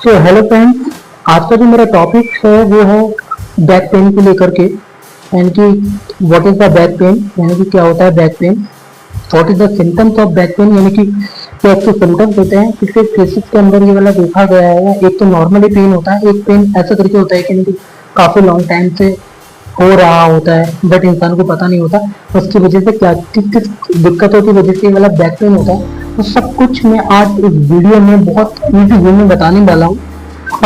So hello friends, आज का जो मेरा टॉपिक है वो है बैक पेन को लेकर के। यानी कि what is the back pain, यानी कि क्या होता है back pain. What is the symptoms of back pain, यानी कि क्या इसके सिम्टम्स होते हैं। पिछले केसेस के अंदर ये वाला देखा गया है। एक तो नॉर्मली पेन होता है, एक पेन ऐसा करके होता है कि यानी कि काफी लॉन्ग टाइम से हो रहा होता है बट इंसान को पता नहीं होता उसकी वजह से क्या किस किस दिक्कतों की वजह से ये वाला बैक पेन होता है। तो सब कुछ मैं आज इस वीडियो में बहुत इजी वे में बताने वाला हूँ।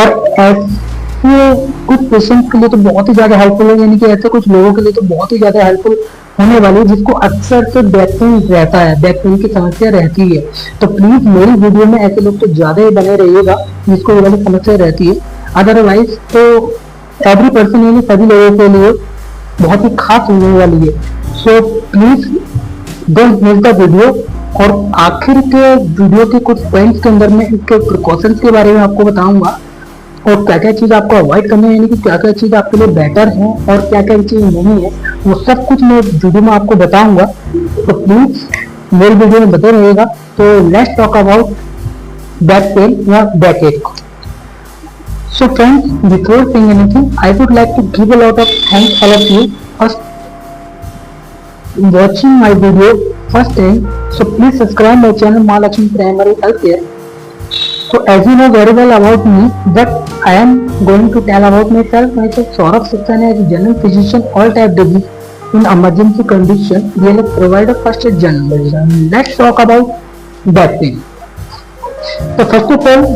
और ऐसे कुछ पेशेंट्स के लिए तो बहुत ही ज्यादा हेल्पफुल है, यानी कि ऐसे कुछ लोगों के लिए तो बहुत ही ज्यादा हेल्पफुल होने वाली है जिसको अक्सर से बैक पेन रहता है, बैक पेन की समस्या रहती है। तो प्लीज मेरी वीडियो में ऐसे लोग तो ज्यादा ही बने रहिएगा जिसको ये वाली समस्या रहती है। अदरवाइज तो एवरी पर्सन, यानी सभी लोगों के लिए बहुत ही खास होने वाली है। So please don't miss the video. और आखिर के वीडियो के कुछ पॉइंट्स के अंदर मैं इसके प्रिकॉशंस के बारे में आपको बताऊंगा और क्या क्या चीज आपको अवॉइड करनी है, यानी कि क्या क्या चीज आपके लिए बेटर है और क्या क्या चीज नहीं है, वो सब कुछ मैं वीडियो में आपको बताऊंगा। तो प्लीज मेरे वीडियो में बते रहिएगा। तो let's talk about back pain या बैक एक। So friends, before saying anything, I would like to give a lot of thanks all of you first watching my video first time. So please subscribe my channel Mahalakshmi Primary Health Care. So as you know very well about me, but I am going to tell about myself. Myself Saurabh Saxena is a general physician, all type disease in emergency condition. We will provide a first aid general medicine. Let's talk about back pain. So first of all,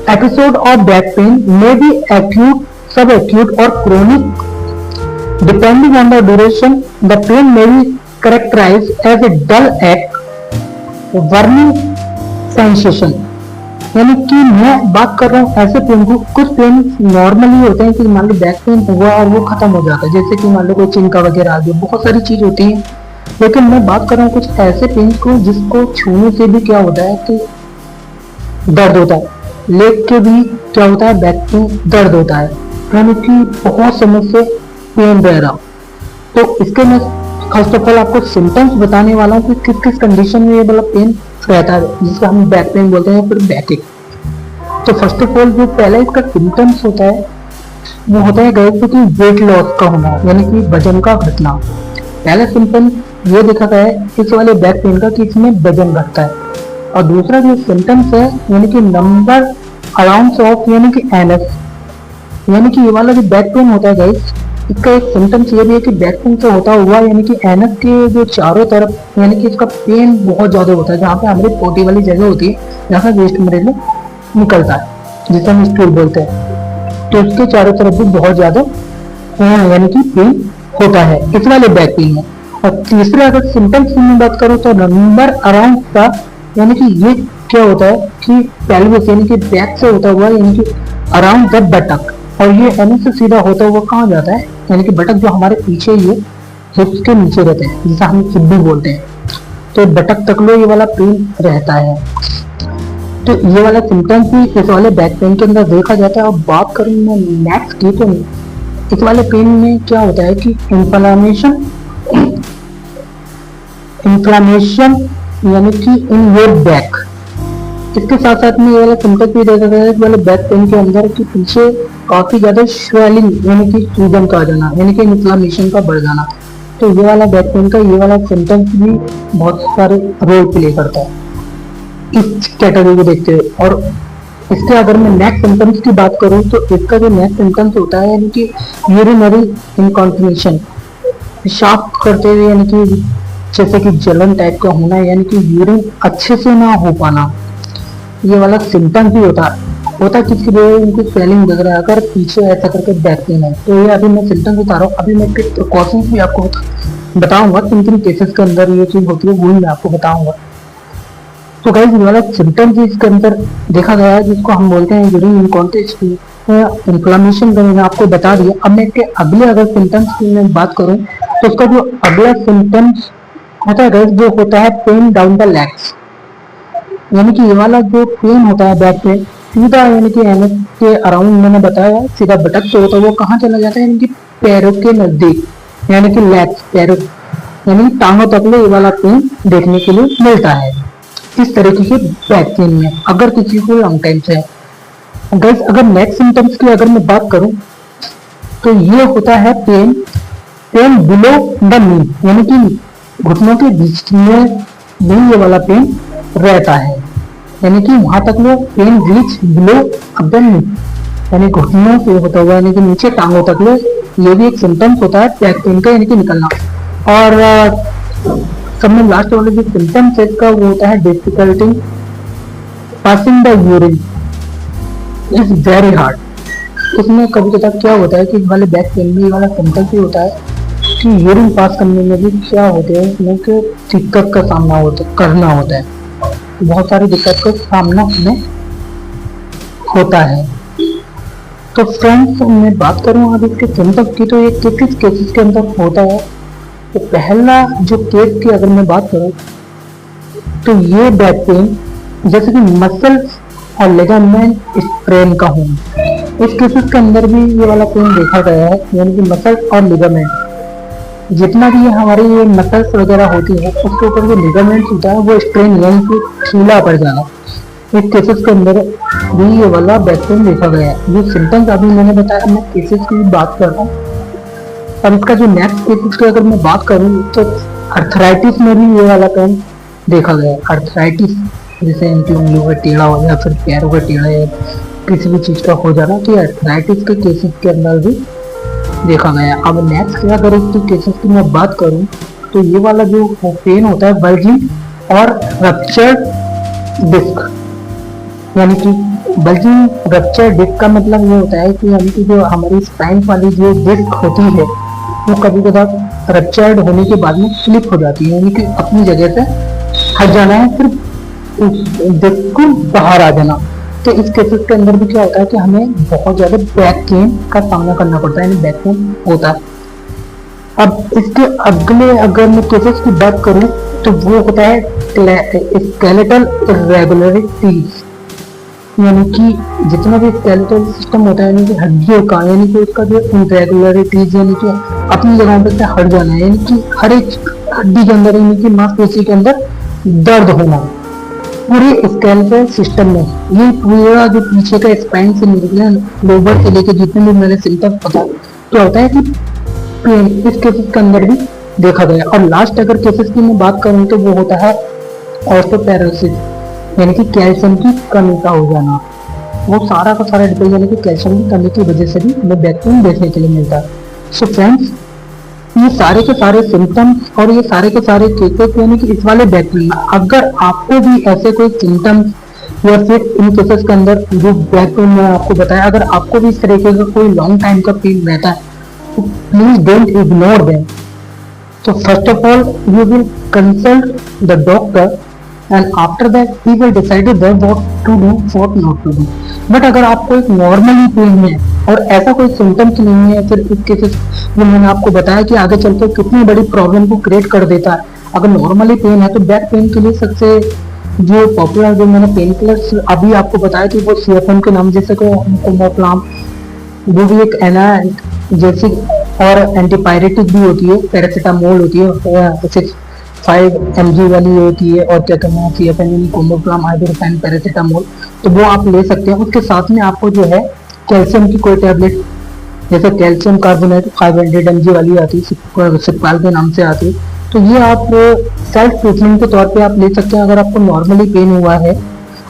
episode of back pain may be acute, subacute or chronic depending on the duration. The pain may be characterized as a dull ache, burning sensation. यानी कि मैं बात कर रहा हूँ ऐसे pen को, कुछ पेन नॉर्मली होते हैं कि मान लो बैक पेन हुआ और वो खत्म हो जाता है, जैसे कि मान लो कोई चिंका वगैरह आ गया, बहुत सारी चीज होती है। लेकिन मैं बात कर रहा हूँ कुछ ऐसे पेन को जिसको छूने से भी क्या होता है कि दर्द होता है, लेग के भी क्या होता है बैक में दर्द होता है, यानी कि बहुत समय से पेन रह रहा। तो इसके मैं फर्स्ट ऑफ ऑल आपको सिम्टम्स बताने वाला हूँ कि किस किस कंडीशन में ये वाला पेन रहता है जिसको हम बैक पेन बोलते हैं, फिर बैक एक। तो फर्स्ट ऑफ ऑल जो पहला इसका सिम्टम्स होता है वो होता है गए कि वेट लॉस का होना, यानी कि वजन का घटना। पहला सिम्टम ये देखा गया है इस वाले बैक पेन का कि इसमें वजन घटता है। और दूसरा जो सिम्टम्स है यानी कि नंबर अराउंड ऑफ, यानी कि एनएस, यानी कि ये वाला जो बैक पेन होता है गाइस, इसका एक सिम्टम्स ये भी है कि बैक पेन से होता हुआ यानी कि एनएस के जो चारों तरफ, यानी कि इसका पेन बहुत ज्यादा होता है, जहाँ पे हमारी पोटी वाली जगह होती है जहाँ से वेस्ट मटेरियल निकलता है जिसे हम स्टूल बोलते हैं, तो उसके चारों तरफ भी बहुत ज्यादा यानी कि पेन होता है इस वाले बैक पेन में। और तीसरा अगर सिम्टम्स की बात करूँ तो नंबर अराउंड का, यानी कि ये क्या होता है कि पेल्विस यानी कि बैक से होता हुआ यानी कि अराउंड द बटक, और ये एनएस से सीधा होता हुआ कहाँ जाता है, यानी कि बटक जो हमारे पीछे ये हिप्स के नीचे रहते हैं जिसे हम सिड्डी बोलते हैं, तो बटक तक लो ये वाला पेन रहता है। तो ये वाला सिम्टम्स भी इस वाले बैक पेन के अंदर देखा जाता है। और बात करूँ मैं नेक्स्ट की, तो इस वाले पेन में क्या होता है कि इन्फ्लामेशन यानी कि इन योर बैक। इसके साथ साथ में ये वाला सिम्टम भी देखा गया है वाले बैक पेन के अंदर कि पीछे काफी ज्यादा स्वेलिंग यानी कि सूजन का आ जाना, यानी कि इन्फ्लामेशन का बढ़ जाना। तो ये वाला बैक पेन का ये वाला सिम्टम्स भी बहुत सारे रोल प्ले करता है इस कैटेगरी को देखते हुए। और इसके अगर मैं नेक्स्ट सिम्टम्स की बात करूँ तो इसका जो नेक्स्ट सिम्टम्स होता है यानी कि यूरिनरी इनकॉन्टिनेशन, पेशाब करते हुए यानी कि जैसे कि जलन टाइप का होना, यानी कि यूरिन अच्छे से ना हो पाना, ये वाला सिम्टम भी होता किसी भी उनकी स्वेलिंग वगैरह अगर पीछे ऐसा करके बैक पेन है। तो ये अभी मैं सिम्टम बता रहा हूँ, अभी मैं कुछ प्रिकॉशंस भी आपको बताऊंगा किन किन केसेस के अंदर ये चीज होती है वो मैं आपको बताऊंगा। तो गाइस ये वाला सिम्टम भी इसके अंदर देखा गया है जिसको हम बोलते हैं यूरिन इनकॉन्टिनेशन, इन्फ्लामेशन का मैंने आपको बता दिया। अब मैं इसके अगले अगर सिम्टम्स की मैं बात करूँ तो उसका जो अगला सिम्टम्स होता है गाइस वो होता है पेन डाउन द लेग्स, यानी कि ये वाला जो पेन होता है बैक पेन सीधा यानी कि एनएस के अराउंड मैंने बताया सीधा बटक से होता है, वो कहाँ चला जाता है यानी कि पैरों के नजदीक, यानी कि लेग्स पैरों यानी टांगों तक ये वाला पेन देखने के लिए मिलता है। इस तरीके के बैक पेन में, अगर किसी को लॉन्ग टाइम से है। गाइस अगर नेक्स्ट सिम्टम्स की अगर मैं बात करूं तो ये होता है pain pain below the knee, यानी कि घुटनों के बीच में भी ये वाला पेन रहता है, यानी कि वहां तक वो pain reach below the knee, यानी घुटनों पे होता हुआ यानी कि नीचे टांगों तक लो, ये भी एक सिम्टम्स होता है बैक पेन का, यानी कि निकलना। और सब में लास्ट वाला जो सिम्टम्स है इसका वो होता है difficulty passing the urine is very hard. इसमें कभी कभी क्या होता है कि वाले बैक पेन में वाला सिम्टम्स ही होता है कि यूरिन पास करने में भी क्या होते हैं इसमें कि दिक्कत का सामना करना होता है, बहुत सारी दिक्कत का सामना हमें होता है। तो फ्रेंड्स मैं बात करूं अब इसके सिम्टम्स की, तो ये किस केसेस के अंदर होता है। तो पहला जो केस की अगर मैं बात करूं तो ये बैक पेन जैसे कि मसल्स और लिगामेंट स्ट्रेन का होना, इस केसेस के अंदर भी ये वाला पेन देखा गया है, यानी कि मसल्स और लिगामेंट जितना भी हमारी ये मसल्स वगैरह होती है उसके ऊपर जो लिगामेंट्स होता है वो स्ट्रेन यानी कि ढीला पड़ जाना, इस केसेस के अंदर भी ये वाला बैक पेन देखा गया है। जो सिम्टम्स अभी मैंने बताया मैं केसेस की बात कर रहा हूँ। और इसका जो नेक्स्ट केसेस की अगर मैं बात करूँ तो अर्थराइटिस में भी ये वाला पेन देखा गया है। अर्थराइटिस जैसे इनकी उंगलियों का टेढ़ा हो या फिर पैरों का टेढ़ा या किसी भी चीज का हो जाना, तो अर्थराइटिस के केसेस के अंदर भी देखा गया। अब नेक्स्ट अगर इसकी केसेस की मैं बात करूं तो ये वाला जो पेन होता है बल्जिंग और रप्चर्ड डिस्क, यानी कि बल्जिंग रप्चर डिस्क का मतलब ये होता है कि यानी कि जो हमारी स्पाइन वाली जो डिस्क होती है वो कभी कभार रप्चर्ड होने के बाद में स्लिप हो जाती है, यानी कि अपनी जगह से हट जाना है, फिर डिस्क को बाहर आ जाना। तो इस केसेस के अंदर भी क्या होता है कि हमें बहुत ज्यादा बैक पेन का सामना करना पड़ता है, यानी बैक पेन होता है। अब इसके अगले अगर मैं केसेस की बात करूं तो वो होता है स्केलेटल इरेगुलरिटीज, यानी कि जितना भी स्केलेटल सिस्टम होता है यानी कि हड्डियों का, यानी कि उसका जो इरेगुलरिटीज यानी कि अपनी जगह पर से हट जाना है, यानी कि हर एक हड्डी के अंदर यानी कि मांसपेशी के अंदर दर्द होना पूरे स्केलेटल सिस्टम में। ये पूरा जो पीछे का स्पाइन से निकले लोबर से लेकर जितने भी मैंने सिम्टम्स पता तो होता है कि पेन इस केसेस के अंदर भी देखा गया। और लास्ट अगर केसेस की मैं बात करूं तो वो होता है ऑस्टियोपेरोसिस, यानी कि कैल्शियम की कमी का हो जाना। वो सारा का सारा डिपेंड यानी कि कैल्शियम की कमी की वजह से भी हमें बैक पेन देखने के लिए मिलता है। सो फ्रेंड्स ये सारे के सारे सिम्टम्स और ये सारे के सारे केसेस यानी कि इस वाले बैक पेन में अगर आपको भी ऐसे कोई सिम्टम्स या फिर इन केसेस के अंदर जो बैक पेन में आपको बताया, अगर आपको भी इस तरीके का कोई लॉन्ग टाइम का पेन रहता है तो please don't ignore them. So first of all, you will consult the doctor and after that he will decide that what to do, what not to do. But अगर आपको एक normally pen है और ऐसा कोई सिम्टम्स नहीं है, फिर इस केसेस जो मैंने आपको बताया कि आगे चलकर कितनी बड़ी प्रॉब्लम को क्रिएट कर देता है। अगर नॉर्मली पेन है तो बैक पेन के लिए सबसे जो पॉपुलर जो मैंने पेन किलर्स अभी आपको बताया कि वो CFM के नाम जैसे कोमोप्लाम, वो भी एक जैसी और एंटीपायरेटिक भी होती है, पैरासीटामोल होती है 6-5 mg वाली होती है, और क्या कहना है CFM कोमोप्लाम आइबुप्रोफेन पैरासीटामोल, तो वो आप ले सकते हैं। उसके साथ में आपको जो है कैल्शियम की कोई टैबलेट जैसे कैल्शियम कार्बोनेट 500 mg वाली आती है, सिक्वाल के नाम से आती है, तो ये आप सेल्फ ट्रीटमेंट के तौर पे आप ले सकते हैं अगर आपको नॉर्मली पेन हुआ है।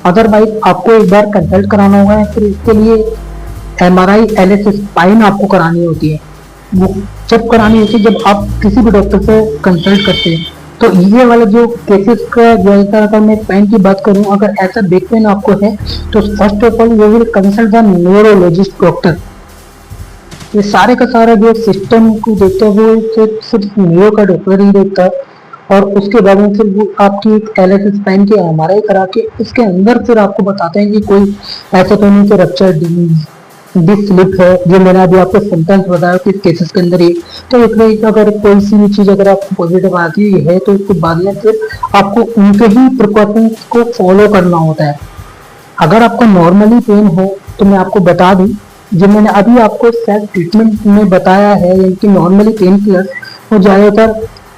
अदरवाइज आपको एक बार कंसल्ट कराना होगा, फिर इसके लिए MRI LS स्पाइन आपको करानी होती है। वो जब करानी होती है जब आप किसी भी डॉक्टर से कंसल्ट करते हैं। तो ये वाला जो केसेस का ज्यादातर अगर मैं पेन की बात करूं, अगर ऐसा बैक पेन आपको है तो first of all you will consult the neurologist doctor. ये सारे का सारा जो सिस्टम को देखता है वो सिर्फ न्यूरो का डॉक्टर ही देखता है, और उसके बाद में फिर वो आपकी LS स्पाइन की MRI करा के उसके अंदर फिर आपको बताते हैं कि कोई ऐसा तो नहीं कि रप्चर डिस्क स्लिप है, जो मैंने अभी आपको सिम्टम्स बताया कि केसेस के अंदर ये। तो एक अगर कोई सी भी चीज अगर आपको पॉजिटिव आती है तो उसके बाद में फिर आपको उनके ही प्रिकॉशंस को फॉलो करना होता है। अगर आपको नॉर्मली पेन हो तो मैं आपको बता दूं, जो मैंने अभी आपको सेल्फ ट्रीटमेंट में बताया है, यानी कि नॉर्मली पेन किलर वो ज्यादातर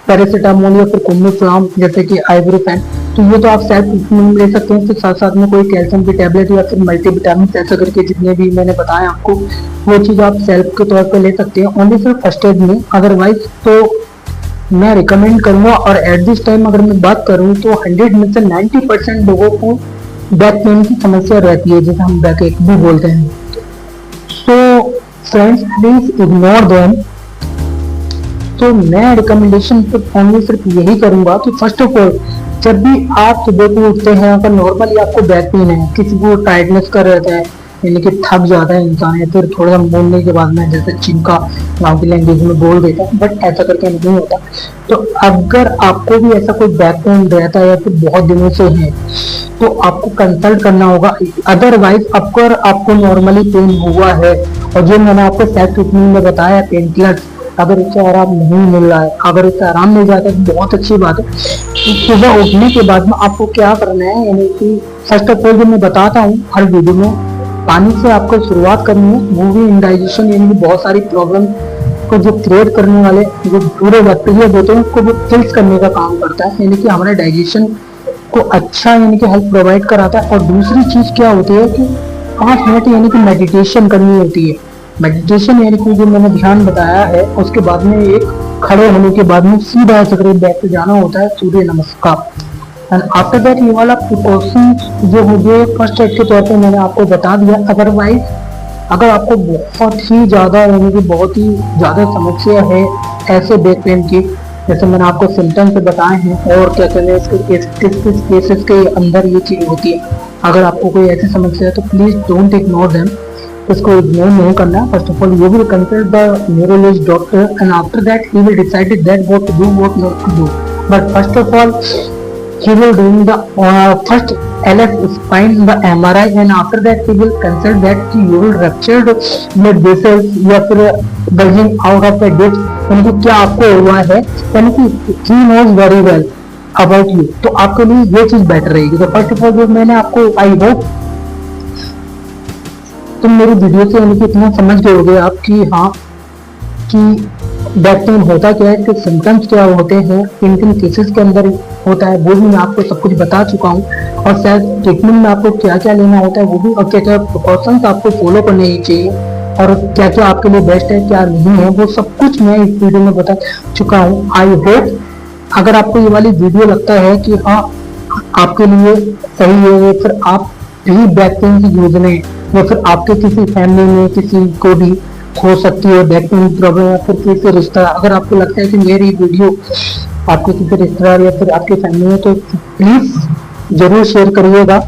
पैरासीटामोल या फिर कोमोप्लाम जैसे कि आइबुप्रोफेन, तो ये तो आप सेल्फ ट्रीटमेंट ले सकते हैं, फिर साथ साथ में कोई कैल्शियम की टैबलेट या फिर मल्टीविटामिन ऐसा करके जितने भी मैंने बताए आपको, वो चीज़ आप सेल्फ के तौर पे ले सकते हैं ओनली सिर्फ फर्स्ट एड में। अदरवाइज तो मैं रिकमेंड करूंगा। और एट दिस टाइम अगर मैं बात करूं तो 100 में से 90% लोगों को बैक पेन की समस्या रहती है, जिसे हम बैक एक भी बोलते हैं। So friends please ignore them. तो मैं रिकमेंडेशन ओनली सिर्फ यही करूंगा कि फर्स्ट ऑफ ऑल जब भी आप सुबह को उठते हैं, अगर नॉर्मली आपको बैक पेन है, किसी को टाइटनेस कर रहता है, यानी कि थक जाता है इंसान, या फिर थोड़ा सा बोलने के बाद में जैसे चिंका गाँव की लैंग्वेज में बोल देता है, बट ऐसा करके नहीं होता। तो अगर आपको भी ऐसा कोई बैक पेन रहता है या फिर बहुत दिनों से है, तो आपको कंसल्ट करना होगा। अदरवाइज अगर आपको नॉर्मली पेन हुआ है और जो मैंने आपको सेल्फ ट्रीटमेंट में बताया पेन किलर, अगर उससे आराम नहीं मिल रहा है, अगर उससे आराम मिल जाता है तो बहुत अच्छी बात है। तो सुबह उठने के बाद में आपको क्या करना है, यानी कि फर्स्ट ऑफ ऑल जो मैं बताता हूँ हर वीडियो में, पानी से आपको शुरुआत करनी है। मूवी इंडाइजेशन यानी कि बहुत सारी प्रॉब्लम को जो क्रिएट करने वाले जो पूरे बैक्टीरिया होते हैं उसको वो किल्स करने का काम करता है, यानी कि हमारे डाइजेशन को अच्छा यानी कि हेल्प प्रोवाइड कराता है। और दूसरी चीज क्या होती है कि 5 मिनट यानी कि मेडिटेशन करनी होती है। मेडिटेशन यानी कि जो मैंने ध्यान बताया है, उसके बाद में एक खड़े होने के बाद में सीधा ऐसे करके बैक पे जाना होता है, सूर्य नमस्कार। एंड आफ्टर दैट ये वाला प्रिकॉशन जो हो गए फर्स्ट एड के तौर पे मैंने आपको बता दिया। अदरवाइज अगर आपको बहुत ही ज़्यादा यानी कि बहुत ही ज़्यादा समस्या है ऐसे बैक पेन की, जैसे मैंने आपको सिम्टम्स बताए हैं और क्या कहते हैं इसके किस केसेस के अंदर ये चीज़ होती है, अगर आपको कोई ऐसी समस्या है तो प्लीज़ डोंट इग्नोर देम। इसको इग्नोर नहीं करना। First of all you will consult the neurologist doctor and after that he will decide that what to do what not to do. But first of all he will doing the first LF spine the MRI and after that he will consult that कि you will ruptured blood vessels या फिर bulging out of the disc, यानी कि क्या आपको हुआ है, यानी कि he knows very well about you। तो आपके लिए ये चीज बेटर रहेगी। तो फर्स्ट ऑफ ऑल जो मैंने आपको आई होप तुम मेरी वीडियो से यानी कि इतना समझ गए होगे आप कि हाँ कि बैक पेन होता क्या है, इसके सिम्टम्स क्या होते हैं, किन किन केसेस के अंदर होता है, वो भी मैं आपको सब कुछ बता चुका हूँ। और शायद ट्रीटमेंट में आपको क्या क्या लेना होता है वो भी, और क्या क्या प्रिकॉशंस आपको फॉलो करने ही चाहिए, और क्या क्या आपके लिए बेस्ट है क्या नहीं है, वो सब कुछ मैं इस वीडियो में बता चुका हूँ। आई होप अगर आपको ये वाली वीडियो लगता है कि हाँ आपके लिए सही है, या फिर आप भी बैक पेन से जूझ रहे हैं, या फिर आपके किसी फैमिली में किसी को भी हो सकती है बैक पेन प्रॉब्लम, या फिर किसी रिश्ता, अगर आपको लगता है कि मेरी वीडियो आपके किसी रिश्तेदार या फिर आपके फैमिली में, तो प्लीज जरूर शेयर करिएगा।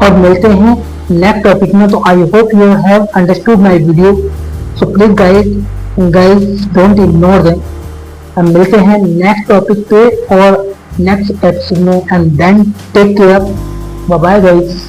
और मिलते हैं नेक्स्ट टॉपिक में। तो I hope you have understood my video, so please guys don't ignore them. हम मिलते हैं नेक्स्ट टॉपिक पे और नेक्स्ट एपिसोड में, and then take care, bye bye guys.